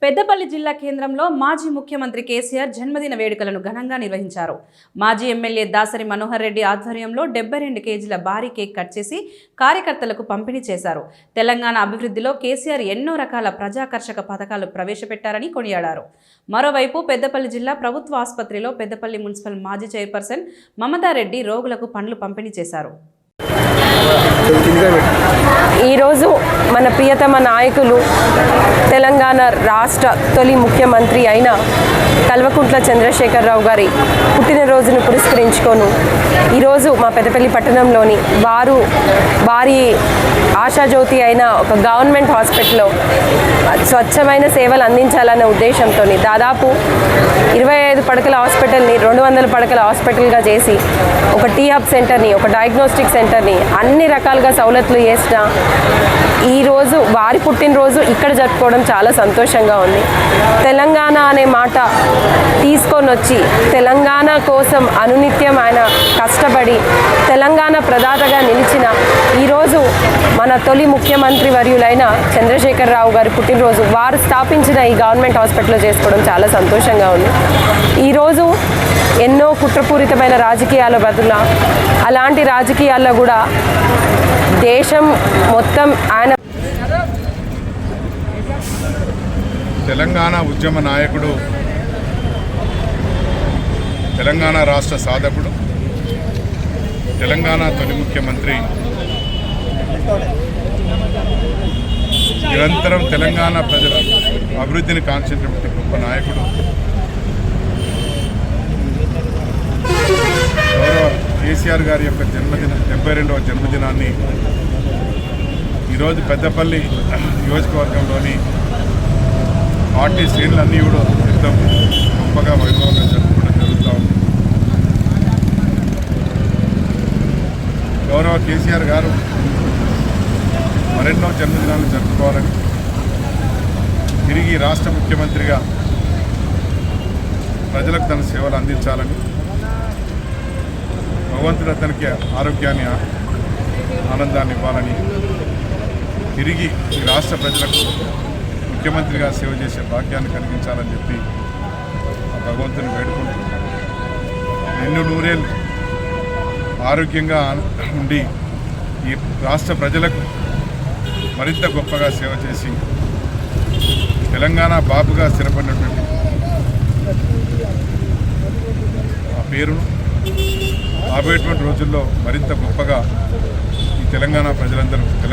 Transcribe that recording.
పెద్దపల్లి జిల్లా కేంద్రంలో మాజీ ముఖ్యమంత్రి కేసీఆర్ జన్మదిన వేడుకలను ఘనంగా నిర్వహించారు. మాజీ ఎమ్మెల్యే దాసరి మనోహర్ రెడ్డి ఆధ్వర్యంలో 72 కేజీల భారీ కేక్ కట్ చేసి కార్యకర్తలకు పంపిణీ చేశారు. తెలంగాణ అభివృద్ధిలో కేసీఆర్ ఎన్నో రకాల ప్రజాకర్షక పథకాలు ప్రవేశపెట్టారని కొనియాడారు. మరోవైపు పెద్దపల్లి జిల్లా ప్రభుత్వ ఆసుపత్రిలో పెద్దపల్లి మున్సిపల్ మాజీ చైర్పర్సన్ మమతారెడ్డి రోగులకు పండ్లు పంపిణీ చేశారు. ఈరోజు మన ప్రియతమ నాయకులు తెలంగాణ రాష్ట్ర తొలి ముఖ్యమంత్రి అయిన కల్వకుంట్ల చంద్రశేఖరరావు గారి పుట్టినరోజును పురస్కరించుకొని ఈరోజు మా పెద్దపల్లి పట్టణంలోని వారి ఆశాజ్యోతి అయిన ఒక గవర్నమెంట్ హాస్పిటల్లో స్వచ్ఛమైన సేవలు అందించాలనే ఉద్దేశంతో దాదాపు 25 పడకల హాస్పిటల్ని 200 పడకల హాస్పిటల్గా చేసి ఒక టీ హబ్ సెంటర్ని, ఒక డయాగ్నోస్టిక్ సెంటర్ని అన్ని రకాలుగా సౌలతులు చేసిన ఈరోజు వారి పుట్టినరోజు ఇక్కడ జరుపుకోవడం చాలా సంతోషంగా ఉంది. తెలంగాణ అనే మాట తీసుకొని వచ్చి తెలంగాణ కోసం అనునిత్యం ఆయన కష్టపడి తెలంగాణ ప్రదాతగా నిలిచిన ఈరోజు మన తొలి ముఖ్యమంత్రి వర్యులైన చంద్రశేఖరరావు గారి పుట్టినరోజు వారు స్థాపించిన ఈ గవర్నమెంట్ హాస్పిటల్లో చేసుకోవడం చాలా సంతోషంగా ఉంది. ఈరోజు ఎన్నో కుట్రపూరితమైన రాజకీయాల బదుల అలాంటి రాజకీయాల్లో కూడా దేశం మొత్తం ఆయన తెలంగాణ ఉద్యమ నాయకుడు, తెలంగాణ రాష్ట్ర సాధకుడు, తెలంగాణ తొలి ముఖ్యమంత్రి, నిరంతరం తెలంగాణ ప్రజల అభివృద్ధిని కాంక్షించినటువంటి గొప్ప నాయకుడు, గౌరవ కేసీఆర్ గారి యొక్క 72వ జన్మదినాన్ని ఈరోజు పెద్దపల్లి నియోజకవర్గంలోని పార్టీ శ్రేణులన్నీ కూడా ఎంతో గొప్పగా వైభవంగా జరుపుకోవడం జరుగుతూ ఉంది. గౌరవ కేసీఆర్ గారు మరెన్నో జన్మదినాలను జరుపుకోవాలని, తిరిగి రాష్ట్ర ముఖ్యమంత్రిగా ప్రజలకు తన సేవలు అందించాలని, భగవంతుడు అతనికి ఆరోగ్యాన్ని, ఆనందాన్ని ఇవ్వాలని, తిరిగి ఈ రాష్ట్ర ప్రజలకు ముఖ్యమంత్రిగా సేవ చేసే భాగ్యాన్ని కలిగించాలని చెప్పి ఆ భగవంతుని వేడుకుంటూ నిన్ను నూరేళ్ళు ఆరోగ్యంగా ఉండి ఈ రాష్ట్ర ప్రజలకు మరింత గొప్పగా సేవ చేసి తెలంగాణ బాబుగా స్థిరపడినటువంటి ఆ పేరును రాబోయేటువంటి రోజుల్లో మరింత గొప్పగా ఈ తెలంగాణ ప్రజలందరూ